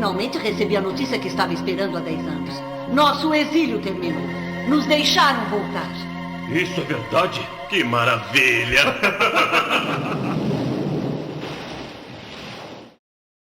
finalmente recebi a notícia que estava esperando há 10 anos. Nosso exílio terminou. Nos deixaram voltar. Isso é verdade? Que maravilha!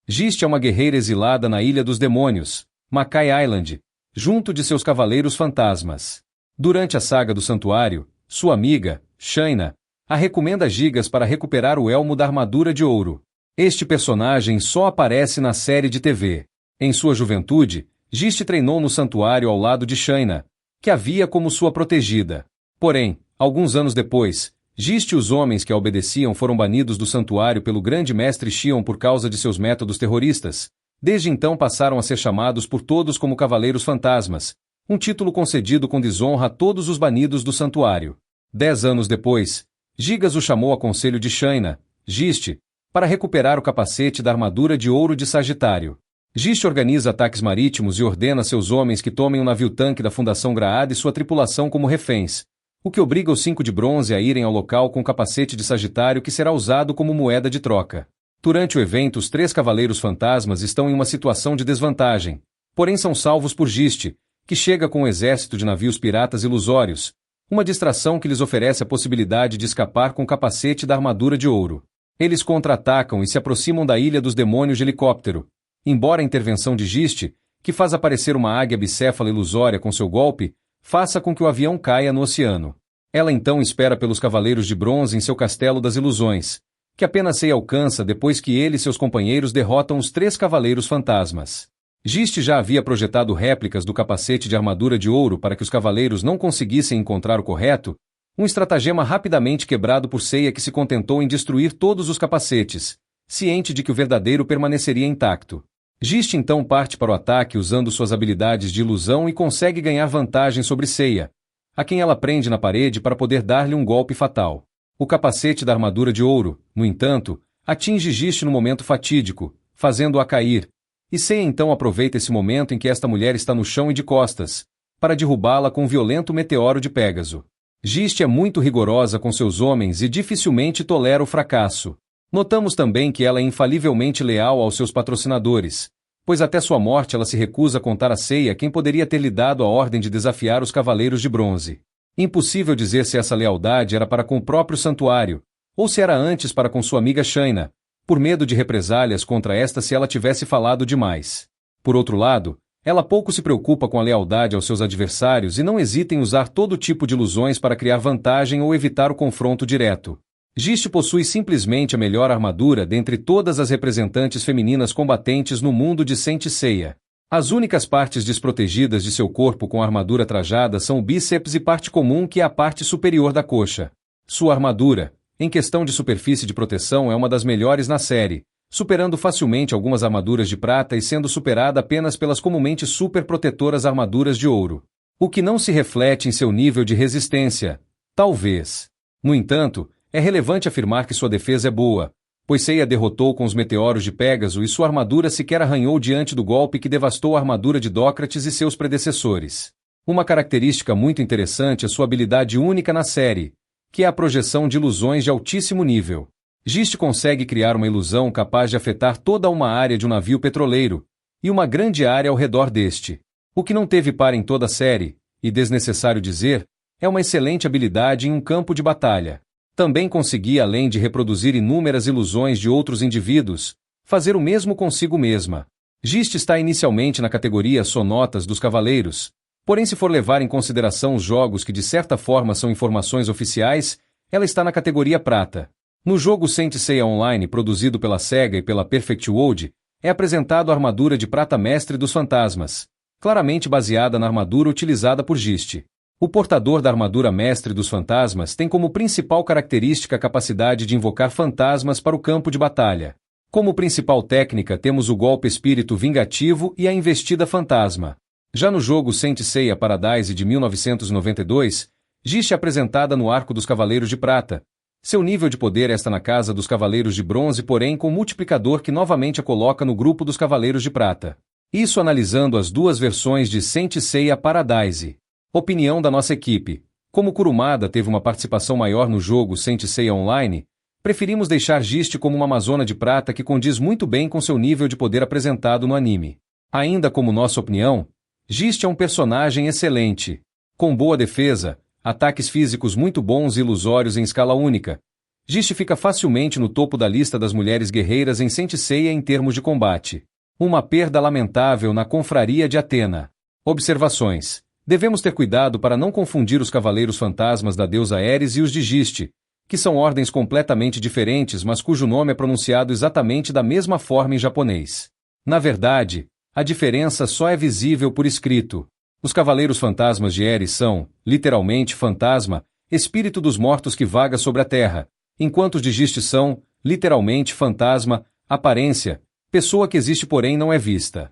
Gist é uma guerreira exilada na Ilha dos Demônios, Mackay Island, junto de seus cavaleiros fantasmas. Durante a saga do Santuário, sua amiga, Shaina, a recomenda gigas para recuperar o elmo da armadura de ouro. Este personagem só aparece na série de TV. Em sua juventude, Gist treinou no santuário ao lado de Shaina, que a via como sua protegida. Porém, alguns anos depois, Gist e os homens que a obedeciam foram banidos do santuário pelo grande mestre Xion por causa de seus métodos terroristas. Desde então passaram a ser chamados por todos como Cavaleiros Fantasmas, um título concedido com desonra a todos os banidos do santuário. 10 anos depois, Gigas o chamou a conselho de Shaina, Gist, para recuperar o capacete da armadura de ouro de Sagitário. Gist organiza ataques marítimos e ordena seus homens que tomem um navio-tanque da Fundação Graad e sua tripulação como reféns, o que obriga os 5 de bronze a irem ao local com o capacete de Sagitário que será usado como moeda de troca. Durante o evento, os 3 cavaleiros fantasmas estão em uma situação de desvantagem, porém são salvos por Gist, que chega com um exército de navios piratas ilusórios, uma distração que lhes oferece a possibilidade de escapar com o capacete da armadura de ouro. Eles contra-atacam e se aproximam da Ilha dos Demônios de helicóptero. Embora a intervenção de Gist, que faz aparecer uma águia bicéfala ilusória com seu golpe, faça com que o avião caia no oceano. Ela então espera pelos Cavaleiros de Bronze em seu Castelo das Ilusões, que apenas Sei alcança depois que ele e seus companheiros derrotam os 3 Cavaleiros Fantasmas. Gist já havia projetado réplicas do capacete de armadura de ouro para que os cavaleiros não conseguissem encontrar o correto, um estratagema rapidamente quebrado por Seiya que se contentou em destruir todos os capacetes, ciente de que o verdadeiro permaneceria intacto. Gist então parte para o ataque usando suas habilidades de ilusão e consegue ganhar vantagem sobre Seiya, a quem ela prende na parede para poder dar-lhe um golpe fatal. O capacete da armadura de ouro, no entanto, atinge Gist no momento fatídico, fazendo-a cair, e Seiya então aproveita esse momento em que esta mulher está no chão e de costas, para derrubá-la com um violento meteoro de Pégaso. Gist é muito rigorosa com seus homens e dificilmente tolera o fracasso. Notamos também que ela é infalivelmente leal aos seus patrocinadores, pois até sua morte ela se recusa a contar a Seiya quem poderia ter lhe dado a ordem de desafiar os Cavaleiros de Bronze. Impossível dizer se essa lealdade era para com o próprio santuário, ou se era antes para com sua amiga Shaina, por medo de represálias contra esta se ela tivesse falado demais. Por outro lado, ela pouco se preocupa com a lealdade aos seus adversários e não hesita em usar todo tipo de ilusões para criar vantagem ou evitar o confronto direto. Gist possui simplesmente a melhor armadura dentre todas as representantes femininas combatentes no mundo de Saint Seiya. As únicas partes desprotegidas de seu corpo com a armadura trajada são o bíceps e parte comum que é a parte superior da coxa. Sua armadura, em questão de superfície de proteção, é uma das melhores na série, superando facilmente algumas armaduras de prata e sendo superada apenas pelas comumente super protetoras armaduras de ouro. O que não se reflete em seu nível de resistência. Talvez. No entanto, é relevante afirmar que sua defesa é boa, pois Seiya derrotou com os meteoros de Pégaso e sua armadura sequer arranhou diante do golpe que devastou a armadura de Dócrates e seus predecessores. Uma característica muito interessante é sua habilidade única na série, que é a projeção de ilusões de altíssimo nível. Gist consegue criar uma ilusão capaz de afetar toda uma área de um navio petroleiro, e uma grande área ao redor deste. O que não teve par em toda a série, e desnecessário dizer, é uma excelente habilidade em um campo de batalha. Também conseguia, além de reproduzir inúmeras ilusões de outros indivíduos, fazer o mesmo consigo mesma. Gist está inicialmente na categoria Sonotas dos Cavaleiros, porém se for levar em consideração os jogos que de certa forma são informações oficiais, ela está na categoria Prata. No jogo Saint Seiya Online produzido pela SEGA e pela Perfect World, é apresentado a armadura de Prata Mestre dos Fantasmas, claramente baseada na armadura utilizada por Gist. O portador da armadura Mestre dos Fantasmas tem como principal característica a capacidade de invocar fantasmas para o campo de batalha. Como principal técnica temos o golpe Espírito Vingativo e a Investida Fantasma. Já no jogo Saint Seiya Paradise de 1992, Gist é apresentada no arco dos Cavaleiros de Prata. Seu nível de poder está na casa dos Cavaleiros de Bronze, porém com um multiplicador que novamente a coloca no grupo dos Cavaleiros de Prata. Isso analisando as duas versões de Saint Seiya Paradise. Opinião da nossa equipe. Como Kurumada teve uma participação maior no jogo Saint Seiya Online, preferimos deixar Gist como uma Amazona de Prata que condiz muito bem com seu nível de poder apresentado no anime. Ainda como nossa opinião, Gist é um personagem excelente. Com boa defesa, ataques físicos muito bons e ilusórios em escala única, Gist fica facilmente no topo da lista das mulheres guerreiras em Saint Seiya em termos de combate. Uma perda lamentável na confraria de Atena. Observações. Devemos ter cuidado para não confundir os cavaleiros fantasmas da deusa Ares e os de Gist, que são ordens completamente diferentes mas cujo nome é pronunciado exatamente da mesma forma em japonês. Na verdade, a diferença só é visível por escrito. Os cavaleiros fantasmas de Ares são, literalmente, fantasma, espírito dos mortos que vaga sobre a terra, enquanto os de Gist são, literalmente, fantasma, aparência, pessoa que existe porém não é vista.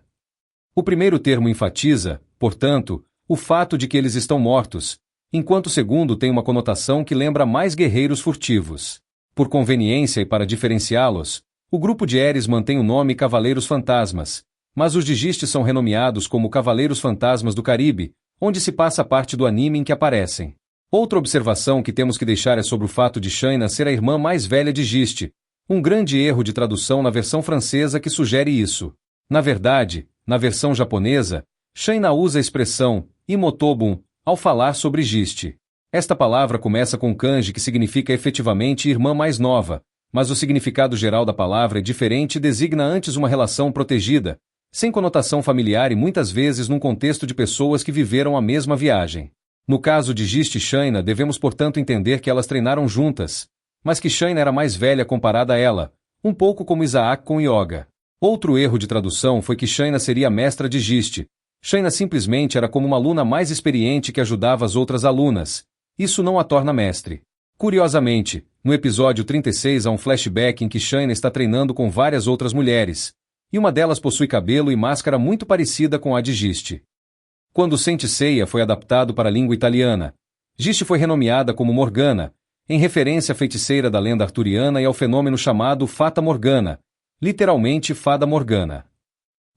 O primeiro termo enfatiza, portanto, o fato de que eles estão mortos, enquanto o segundo tem uma conotação que lembra mais guerreiros furtivos. Por conveniência e para diferenciá-los, o grupo de Ares mantém o nome Cavaleiros Fantasmas, mas os de Gist são renomeados como Cavaleiros Fantasmas do Caribe, onde se passa a parte do anime em que aparecem. Outra observação que temos que deixar é sobre o fato de Shaina ser a irmã mais velha de Gist, um grande erro de tradução na versão francesa que sugere isso. Na verdade, na versão japonesa, Shaina usa a expressão Imotobun ao falar sobre Gist. Esta palavra começa com kanji que significa efetivamente irmã mais nova, mas o significado geral da palavra é diferente e designa antes uma relação protegida, sem conotação familiar e muitas vezes num contexto de pessoas que viveram a mesma viagem. No caso de Gist e Shaina, devemos portanto entender que elas treinaram juntas, mas que Shaina era mais velha comparada a ela, um pouco como Isaac com Yoga. Outro erro de tradução foi que Shaina seria a mestra de Gist. Shaina simplesmente era como uma aluna mais experiente que ajudava as outras alunas. Isso não a torna mestre. Curiosamente, no episódio 36 há um flashback em que Shaina está treinando com várias outras mulheres, e uma delas possui cabelo e máscara muito parecida com a de Gist. Quando Saint Seiya foi adaptado para a língua italiana, Gist foi renomeada como Morgana, em referência à feiticeira da lenda arturiana e ao fenômeno chamado Fata Morgana, literalmente Fada Morgana.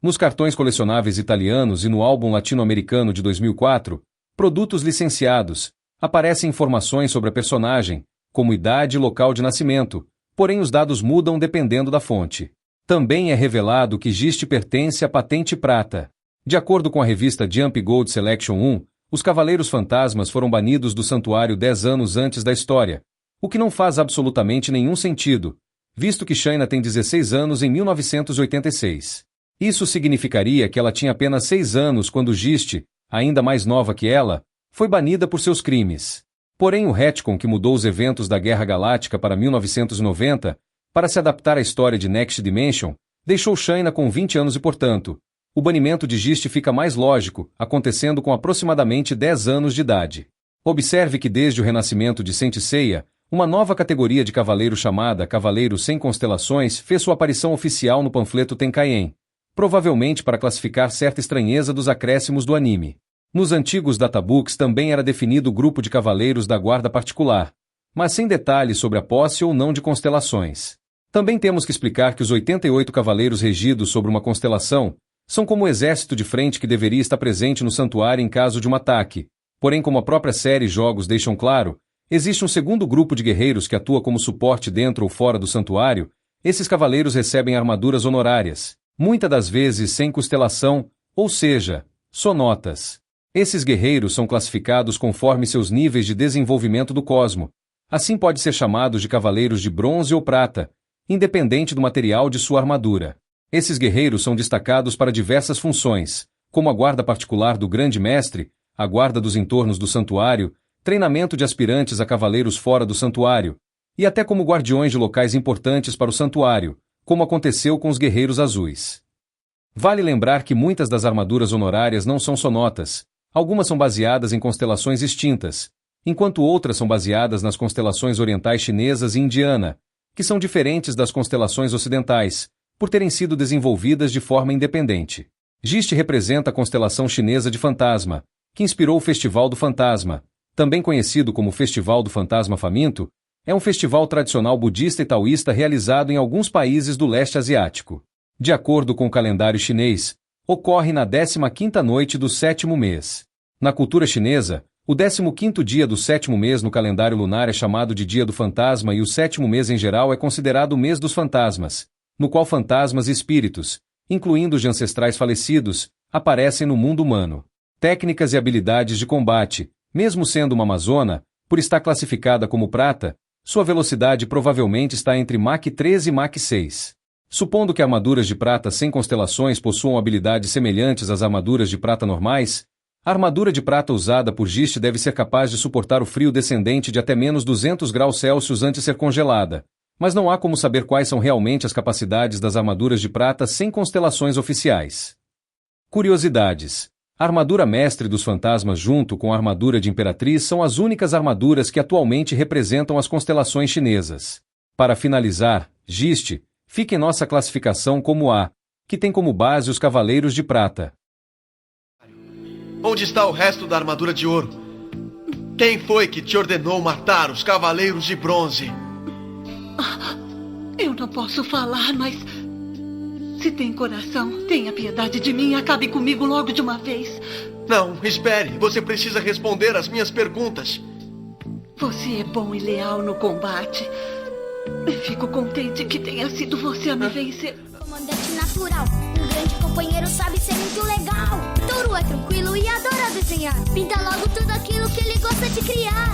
Nos cartões colecionáveis italianos e no álbum latino-americano de 2004, Produtos Licenciados, aparecem informações sobre a personagem, como idade e local de nascimento, porém os dados mudam dependendo da fonte. Também é revelado que Gist pertence à patente prata. De acordo com a revista Jump Gold Selection 1, os Cavaleiros Fantasmas foram banidos do santuário 10 anos antes da história, o que não faz absolutamente nenhum sentido, visto que Shaina tem 16 anos em 1986. Isso significaria que ela tinha apenas 6 anos quando Gist, ainda mais nova que ela, foi banida por seus crimes. Porém o retcon que mudou os eventos da Guerra Galáctica para 1990, para se adaptar à história de Next Dimension, deixou Shaina com 20 anos e portanto, o banimento de Gist fica mais lógico, acontecendo com aproximadamente 10 anos de idade. Observe que desde o renascimento de Saint Seiya, uma nova categoria de cavaleiro chamada Cavaleiro Sem Constelações fez sua aparição oficial no panfleto Tenkaien, provavelmente para classificar certa estranheza dos acréscimos do anime. Nos antigos databooks também era definido o grupo de cavaleiros da guarda particular, mas sem detalhes sobre a posse ou não de constelações. Também temos que explicar que os 88 cavaleiros regidos sobre uma constelação são como o exército de frente que deveria estar presente no santuário em caso de um ataque, porém como a própria série e jogos deixam claro, existe um segundo grupo de guerreiros que atua como suporte dentro ou fora do santuário. Esses cavaleiros recebem armaduras honorárias, muitas das vezes sem constelação, ou seja, sonotas. Esses guerreiros são classificados conforme seus níveis de desenvolvimento do cosmo. Assim pode ser chamados de cavaleiros de bronze ou prata, independente do material de sua armadura. Esses guerreiros são destacados para diversas funções, como a guarda particular do Grande Mestre, a guarda dos entornos do santuário, treinamento de aspirantes a cavaleiros fora do santuário, e até como guardiões de locais importantes para o santuário, como aconteceu com os Guerreiros Azuis. Vale lembrar que muitas das armaduras honorárias não são sonotas, algumas são baseadas em constelações extintas, enquanto outras são baseadas nas constelações orientais chinesas e indiana, que são diferentes das constelações ocidentais, por terem sido desenvolvidas de forma independente. Gist representa a constelação chinesa de Fantasma, que inspirou o Festival do Fantasma, também conhecido como Festival do Fantasma Faminto, é um festival tradicional budista e taoísta realizado em alguns países do leste asiático. De acordo com o calendário chinês, ocorre na 15ª noite do 7º mês. Na cultura chinesa, o 15º dia do 7º mês no calendário lunar é chamado de Dia do Fantasma e o 7º mês em geral é considerado o mês dos fantasmas, no qual fantasmas e espíritos, incluindo os de ancestrais falecidos, aparecem no mundo humano. Técnicas e habilidades de combate. Mesmo sendo uma amazona, por estar classificada como prata, sua velocidade provavelmente está entre Mach 3 e Mach 6. Supondo que armaduras de prata sem constelações possuam habilidades semelhantes às armaduras de prata normais, a armadura de prata usada por Gist deve ser capaz de suportar o frio descendente de até menos 200 graus Celsius antes de ser congelada, mas não há como saber quais são realmente as capacidades das armaduras de prata sem constelações oficiais. Curiosidades. A armadura mestre dos fantasmas junto com a armadura de Imperatriz são as únicas armaduras que atualmente representam as constelações chinesas. Para finalizar, Gist fica em nossa classificação como A, que tem como base os Cavaleiros de Prata. Onde está o resto da armadura de ouro? Quem foi que te ordenou matar os Cavaleiros de Bronze? Eu não posso falar, mas... se tem coração, tenha piedade de mim e acabe comigo logo de uma vez. Não, espere. Você precisa responder às minhas perguntas. Você é bom e leal no combate. Fico contente que tenha sido você a me vencer. Comandante natural, um grande companheiro sabe ser muito legal. Touro é tranquilo e adora desenhar. Pinta logo tudo aquilo que ele gosta de criar.